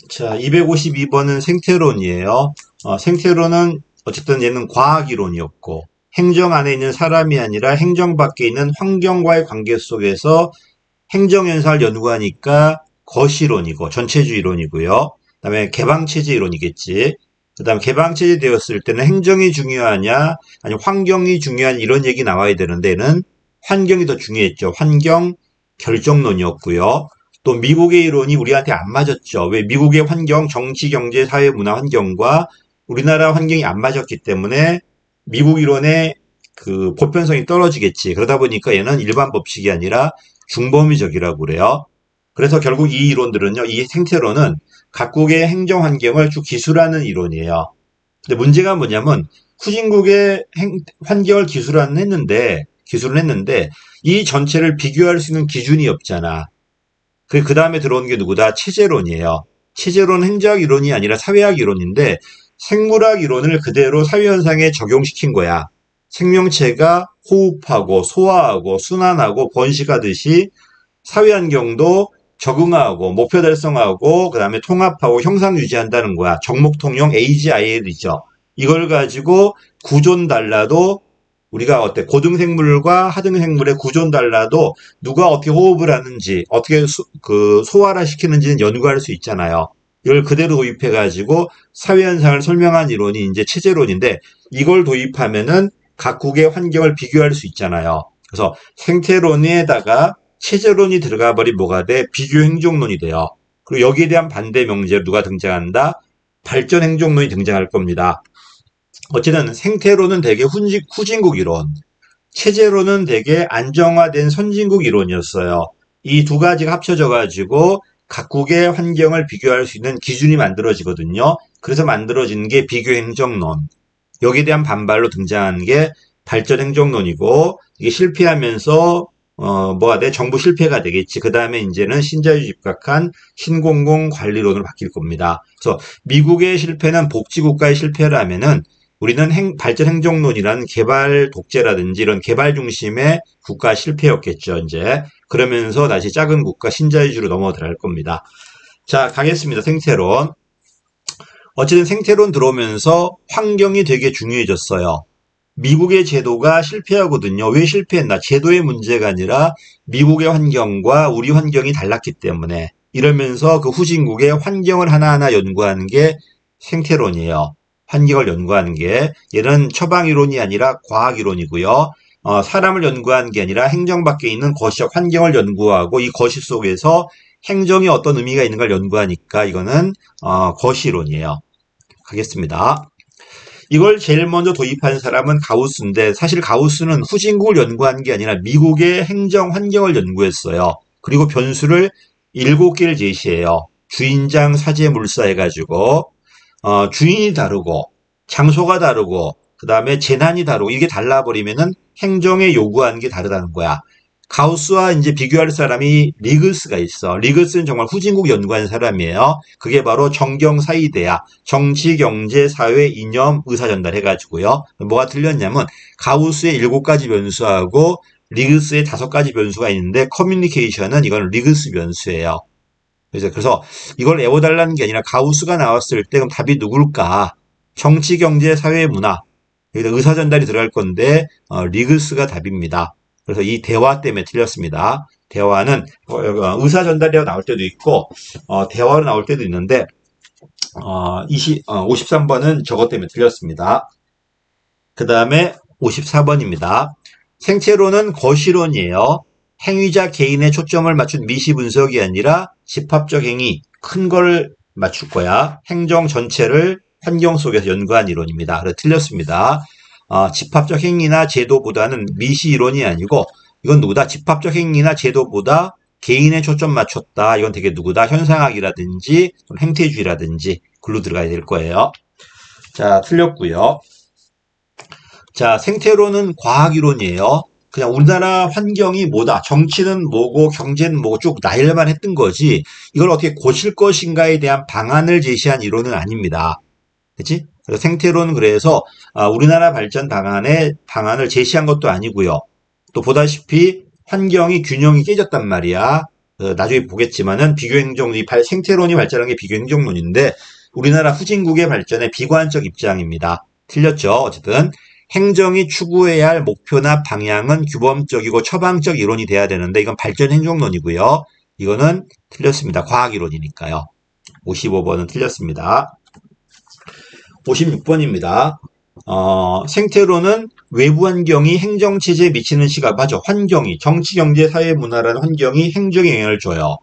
자, 252번은 생태론이에요. 생태론은 어쨌든 얘는 과학이론이었고, 행정 안에 있는 사람이 아니라 행정 밖에 있는 환경과의 관계 속에서 행정현상을 연구하니까 거시론이고, 전체주의론이고요. 그 다음에 개방체제 이론이겠지. 그 다음 개방체제 되었을 때는 행정이 중요하냐, 아니면 환경이 중요한 이런 얘기 나와야 되는데, 얘는 환경이 더 중요했죠. 환경 결정론이었고요. 또 미국의 이론이 우리한테 안 맞았죠. 왜? 미국의 환경, 정치, 경제, 사회, 문화 환경과 우리나라 환경이 안 맞았기 때문에 미국 이론의 그 보편성이 떨어지겠지. 그러다 보니까 얘는 일반 법칙이 아니라 중범위적이라고 그래요. 그래서 결국 이 이론들은요, 이 생태론은 각국의 행정 환경을 쭉 기술하는 이론이에요. 근데 문제가 뭐냐면 후진국의 환경을 기술을 했는데 이 전체를 비교할 수 있는 기준이 없잖아. 그 다음에 들어오는 게 누구다? 체제론이에요. 체제론은 행정학 이론이 아니라 사회학 이론인데 생물학 이론을 그대로 사회현상에 적용시킨 거야. 생명체가 호흡하고 소화하고 순환하고 번식하듯이 사회환경도 적응하고 목표 달성하고 그 다음에 통합하고 형상 유지한다는 거야. 정목통용 AGIL이죠. 이걸 가지고 구조는 달라도 우리가 고등생물과 하등생물의 구조는 달라도 누가 어떻게 호흡을 하는지 어떻게 소화를 시키는지는 연구할 수 있잖아요. 이걸 그대로 도입해가지고 사회현상을 설명한 이론이 이제 체제론인데 이걸 도입하면은 각국의 환경을 비교할 수 있잖아요. 그래서 생태론에다가 체제론이 들어가 버린 뭐가 돼? 비교행정론이 돼요. 그리고 여기에 대한 반대 명제로 누가 등장한다? 발전행정론이 등장할 겁니다. 어쨌든 생태론은 되게 후진국 이론, 체제론은 되게 안정화된 선진국 이론이었어요. 이 두 가지가 합쳐져 가지고 각국의 환경을 비교할 수 있는 기준이 만들어지거든요. 그래서 만들어진 게 비교행정론. 여기에 대한 반발로 등장한 게 발전행정론이고 이게 실패하면서 뭐가 돼? 정부 실패가 되겠지. 그 다음에 이제는 신자유주의 집각한 신공공관리론으로 바뀔 겁니다. 그래서 미국의 실패는 복지국가의 실패라면은 우리는 발전행정론이라는 개발 독재라든지 이런 개발 중심의 국가 실패였겠죠, 이제. 그러면서 다시 작은 국가 신자유주의로 넘어들어갈 겁니다. 자, 가겠습니다. 생태론. 어쨌든 생태론 들어오면서 환경이 되게 중요해졌어요. 미국의 제도가 실패하거든요. 왜 실패했나? 제도의 문제가 아니라 미국의 환경과 우리 환경이 달랐기 때문에 이러면서 그 후진국의 환경을 하나하나 연구하는 게 생태론이에요. 환경을 연구하는 게 얘는 처방이론이 아니라 과학이론이고요. 사람을 연구하는 게 아니라 행정 밖에 있는 거시적 환경을 연구하고 이 거시 속에서 행정이 어떤 의미가 있는 걸 연구하니까 이거는 거시론이에요. 가겠습니다. 이걸 제일 먼저 도입한 사람은 가우스인데 사실 가우스는 후진국을 연구한 게 아니라 미국의 행정 환경을 연구했어요. 그리고 변수를 7개를 제시해요. 주인장, 사제, 물사 해가지고 주인이 다르고 장소가 다르고 그 다음에 재난이 다르고 이게 달라버리면은 행정에 요구하는 게 다르다는 거야. 가우스와 이제 비교할 사람이 리그스가 있어. 리그스는 정말 후진국 연구한 사람이에요. 그게 바로 정경사이대야. 정치, 경제, 사회, 이념, 의사전달 해가지고요. 뭐가 틀렸냐면 가우스의 7가지 변수하고 리그스의 5가지 변수가 있는데 커뮤니케이션은 이건 리그스 변수예요. 그래서 이걸 외워달라는 게 아니라 가우스가 나왔을 때 그럼 답이 누굴까? 정치, 경제, 사회, 문화. 여기다 의사전달이 들어갈 건데 리그스가 답입니다. 그래서 이 대화 때문에 틀렸습니다. 대화는 의사전달이라고 나올 때도 있고 대화로 나올 때도 있는데 53번은 저것 때문에 틀렸습니다. 그 다음에 54번입니다. 생태론은 거시론이에요. 행위자 개인의 초점을 맞춘 미시 분석이 아니라 집합적 행위, 큰 걸 맞출 거야. 행정 전체를 환경 속에서 연구한 이론입니다. 그래서 틀렸습니다. 집합적 행위나 제도보다는 미시 이론이 아니고 이건 누구다? 집합적 행위나 제도보다 개인의 초점 맞췄다. 이건 되게 누구다? 현상학이라든지 행태주의라든지 글로 들어가야 될 거예요. 자, 틀렸고요. 자, 생태론은 과학이론이에요. 그냥 우리나라 환경이 뭐다, 정치는 뭐고 경제는 뭐고 쭉 나열만 했던 거지 이걸 어떻게 고칠 것인가에 대한 방안을 제시한 이론은 아닙니다. 그치? 그래서 생태론은 그래서 우리나라 발전 방안을 제시한 것도 아니고요. 또 보다시피 환경이 균형이 깨졌단 말이야. 나중에 보겠지만은 생태론이 발전한 게 비교행정론인데 우리나라 후진국의 발전의 비관적 입장입니다. 틀렸죠? 어쨌든 행정이 추구해야 할 목표나 방향은 규범적이고 처방적 이론이 돼야 되는데 이건 발전 행정론이고요. 이거는 틀렸습니다. 과학이론이니까요. 55번은 틀렸습니다. 56번입니다. 생태론은 외부 환경이 행정체제에 미치는 시각, 맞아. 환경이, 정치, 경제, 사회, 문화라는 환경이 행정에 영향을 줘요.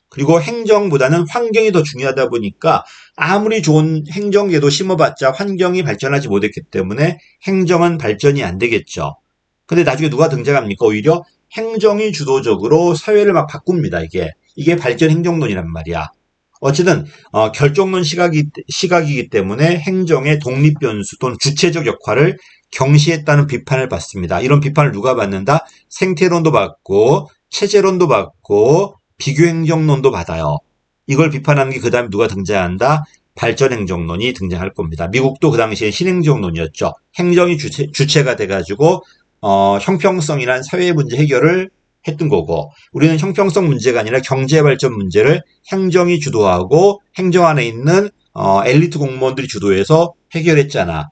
그리고 행정보다는 환경이 더 중요하다 보니까 아무리 좋은 행정제도 심어봤자 환경이 발전하지 못했기 때문에 행정은 발전이 안 되겠죠. 근데 나중에 누가 등장합니까? 오히려 행정이 주도적으로 사회를 막 바꿉니다, 이게 발전 행정론이란 말이야. 어쨌든 결정론 시각이기 때문에 행정의 독립 변수 또는 주체적 역할을 경시했다는 비판을 받습니다. 이런 비판을 누가 받는다? 생태론도 받고 체제론도 받고 비교행정론도 받아요. 이걸 비판하는 게 그 다음에 누가 등장한다? 발전행정론이 등장할 겁니다. 미국도 그 당시에 신행정론이었죠. 행정이 주체가 돼가지고 형평성이란 사회 문제 해결을 했던 거고 우리는 형평성 문제가 아니라 경제 발전 문제를 행정이 주도하고 행정 안에 있는 엘리트 공무원들이 주도해서 해결했잖아.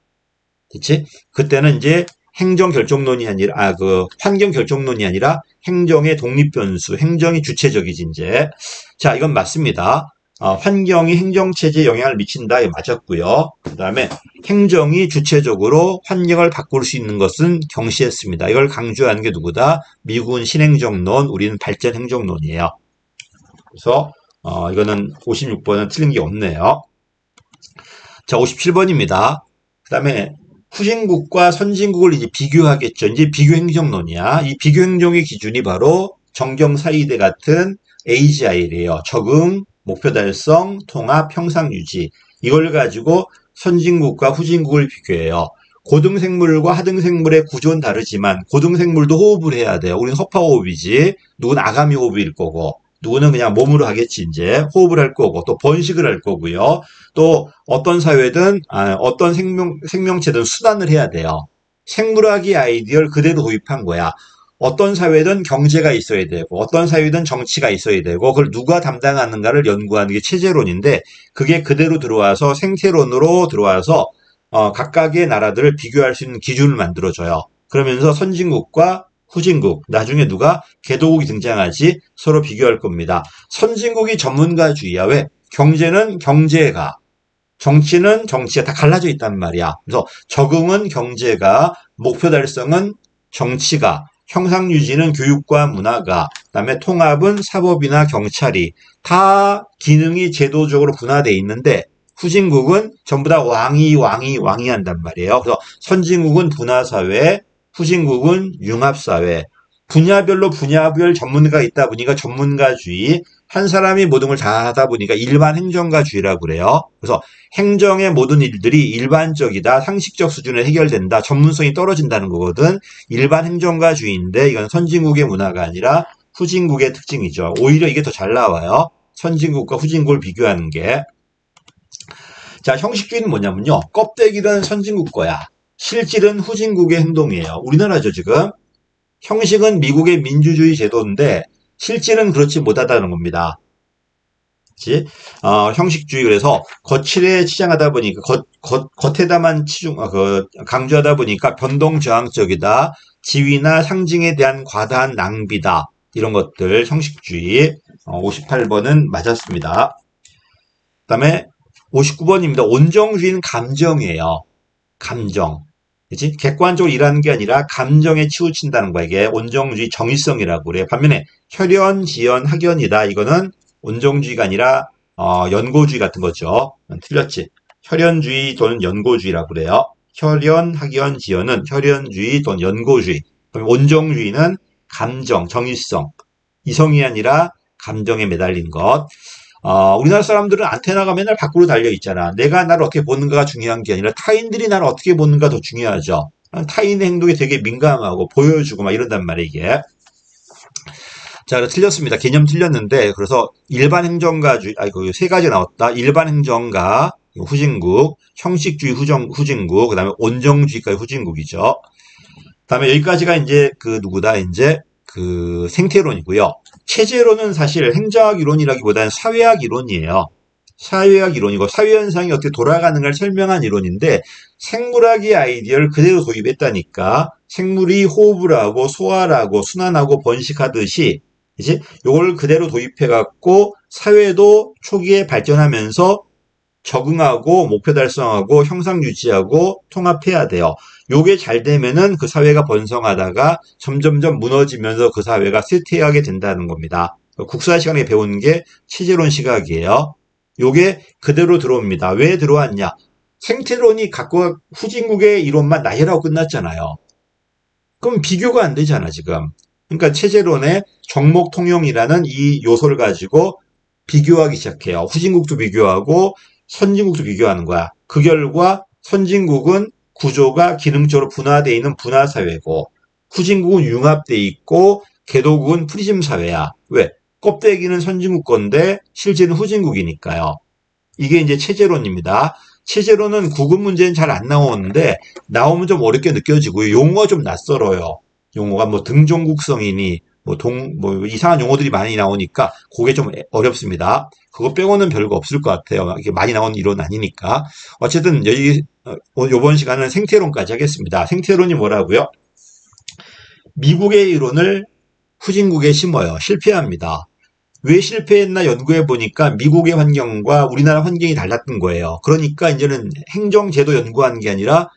그치? 그때는 이제 행정 결정론이 아니라 환경 결정론이 아니라 행정의 독립 변수, 행정이 주체적이지 이제. 자, 이건 맞습니다. 환경이 행정체제에 영향을 미친다. 이 맞았고요. 그 다음에 행정이 주체적으로 환경을 바꿀 수 있는 것은 경시했습니다. 이걸 강조하는 게 누구다? 미국은 신행정론, 우리는 발전행정론이에요. 그래서 이거는 56번은 틀린 게 없네요. 자, 57번입니다. 그 다음에 후진국과 선진국을 이제 비교하겠죠. 이제 비교행정론이야. 이 비교행정의 기준이 바로 정경사이대 같은 AGI래요. 적응, 목표 달성, 통합, 형상 유지. 이걸 가지고 선진국과 후진국을 비교해요. 고등생물과 하등생물의 구조는 다르지만 고등생물도 호흡을 해야 돼요. 우리는 허파호흡이지. 누구는 아가미 호흡일 거고 누구는 그냥 몸으로 하겠지 이제. 호흡을 할 거고 또 번식을 할 거고요. 또 어떤 사회든 어떤 생명체든 수단을 해야 돼요. 생물학의 아이디어를 그대로 도입한 거야. 어떤 사회든 경제가 있어야 되고 어떤 사회든 정치가 있어야 되고 그걸 누가 담당하는가를 연구하는 게 체제론인데 그게 그대로 들어와서 생태론으로 들어와서 각각의 나라들을 비교할 수 있는 기준을 만들어줘요. 그러면서 선진국과 후진국, 나중에 누가 개도국이 등장하지 서로 비교할 겁니다. 선진국이 전문가주의야. 왜? 경제는 경제가, 정치는 정치가 다 갈라져 있단 말이야. 그래서 적응은 경제가, 목표 달성은 정치가, 형상 유지는 교육과 문화가, 그다음에 통합은 사법이나 경찰이 다 기능이 제도적으로 분화되어 있는데 후진국은 전부 다 왕이 한단 말이에요. 그래서 선진국은 분화사회, 후진국은 융합사회. 분야별 전문가가 있다 보니까 전문가주의, 한 사람이 모든 걸 다 하다 보니까 일반 행정가주의라고 그래요. 그래서 행정의 모든 일들이 일반적이다, 상식적 수준에 해결된다, 전문성이 떨어진다는 거거든. 일반 행정가주의인데 이건 선진국의 문화가 아니라 후진국의 특징이죠. 오히려 이게 더 잘 나와요. 선진국과 후진국을 비교하는 게. 자, 형식주의는 뭐냐면요. 껍데기는 선진국 거야. 실질은 후진국의 행동이에요. 우리나라죠, 지금. 형식은 미국의 민주주의 제도인데 실질은 그렇지 못하다는 겁니다. 그치? 형식주의 그래서 거칠에 치장하다 보니까 겉에다만 강조하다 보니까 변동저항적이다. 지위나 상징에 대한 과다한 낭비다. 이런 것들 형식주의. 58번은 맞았습니다. 그 다음에 59번입니다. 온정주의는 감정이에요. 감정. 그치? 객관적으로 일하는 게 아니라 감정에 치우친다는 거야. 이게 온정주의 정의성이라고 그래요. 반면에 혈연, 지연, 학연이다. 이거는 온정주의가 아니라 연고주의 같은 거죠. 틀렸지. 혈연주의 또는 연고주의라고 그래요. 혈연, 학연, 지연은 혈연주의 또는 연고주의. 그럼 온정주의는 감정, 정의성. 이성이 아니라 감정에 매달린 것. 우리나라 사람들은 안테나가 맨날 밖으로 달려 있잖아. 내가 나를 어떻게 보는가가 중요한 게 아니라 타인들이 나를 어떻게 보는가 더 중요하죠. 타인의 행동에 되게 민감하고 보여주고 막 이런단 말이야, 이게. 자, 그래서 틀렸습니다. 개념 틀렸는데, 그래서 일반 행정가주의, 세 가지 나왔다. 일반 행정가, 후진국, 형식주의 후진국, 그 다음에 온정주의까지 후진국이죠. 그 다음에 여기까지가 이제 누구다, 이제 그 생태론이고요. 체제론은 사실 행정학 이론이라기보다는 사회학 이론이에요. 사회학 이론이고 사회현상이 어떻게 돌아가는가를 설명한 이론인데 생물학의 아이디어를 그대로 도입했다니까 생물이 호흡을 하고 소화를 하고 순환하고 번식하듯이 이제 요걸 그대로 도입해갖고 사회도 초기에 발전하면서 적응하고 목표 달성하고 형상 유지하고 통합해야 돼요. 요게 잘 되면은 그 사회가 번성하다가 점점점 무너지면서 그 사회가 쇠퇴하게 된다는 겁니다. 국사 시간에 배운 게 체제론 시각이에요. 요게 그대로 들어옵니다. 왜 들어왔냐? 생태론이 갖고 후진국의 이론만 나열하고 끝났잖아요. 그럼 비교가 안 되잖아, 지금. 그러니까 체제론의 정목통용이라는 이 요소를 가지고 비교하기 시작해요. 후진국도 비교하고 선진국도 비교하는 거야. 그 결과 선진국은 구조가 기능적으로 분화되어 있는 분화사회고 후진국은 융합되어 있고 개도국은 프리즘 사회야. 왜? 껍데기는 선진국 건데 실제는 후진국이니까요. 이게 이제 체제론입니다. 체제론은 구급 문제는 잘 안 나오는데 나오면 좀 어렵게 느껴지고요. 용어가 좀 낯설어요. 용어가 뭐 등종국성이니 뭐 이상한 용어들이 많이 나오니까 그게 좀 어렵습니다. 그거 빼고는 별거 없을 것 같아요. 이게 많이 나오는 이론 아니니까. 어쨌든 여기 이번 시간은 생태론까지 하겠습니다. 생태론이 뭐라고요? 미국의 이론을 후진국에 심어요. 실패합니다. 왜 실패했나 연구해 보니까 미국의 환경과 우리나라 환경이 달랐던 거예요. 그러니까 이제는 행정제도 연구하는 게 아니라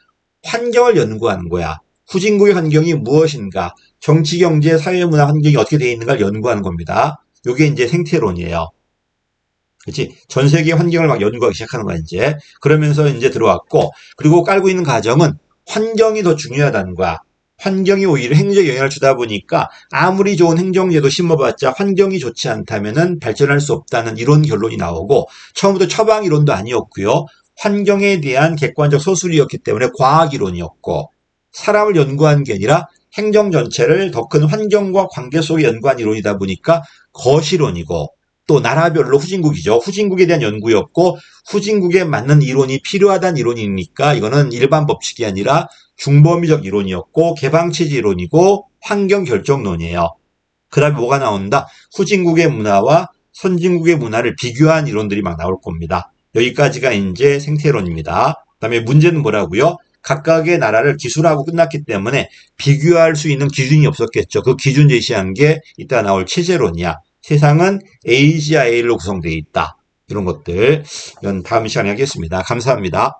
환경을 연구하는 거야. 후진국의 환경이 무엇인가, 정치, 경제, 사회, 문화 환경이 어떻게 되어 있는가를 연구하는 겁니다. 이게 이제 생태론이에요. 그렇지? 전 세계 환경을 막 연구하기 시작하는 거야, 이제. 그러면서 이제 들어왔고, 그리고 깔고 있는 가정은 환경이 더 중요하다는 거야. 환경이 오히려 행정에 영향을 주다 보니까 아무리 좋은 행정제도 심어봤자 환경이 좋지 않다면은 발전할 수 없다는 이론 결론이 나오고 처음부터 처방 이론도 아니었고요. 환경에 대한 객관적 서술이었기 때문에 과학 이론이었고 사람을 연구한 게 아니라 행정 전체를 더 큰 환경과 관계 속에 연구한 이론이다 보니까 거시론이고 또 나라별로 후진국이죠. 후진국에 대한 연구였고 후진국에 맞는 이론이 필요하다는 이론이니까 이거는 일반 법칙이 아니라 중범위적 이론이었고 개방체제 이론이고 환경결정론이에요. 그 다음에 뭐가 나온다? 후진국의 문화와 선진국의 문화를 비교한 이론들이 막 나올 겁니다. 여기까지가 이제 생태론입니다. 그 다음에 문제는 뭐라고요? 각각의 나라를 기술하고 끝났기 때문에 비교할 수 있는 기준이 없었겠죠. 그 기준 제시한 게 이따 나올 체제론이야. 세상은 A시아 A로 구성되어 있다. 이런 것들 이건 다음 시간에 하겠습니다. 감사합니다.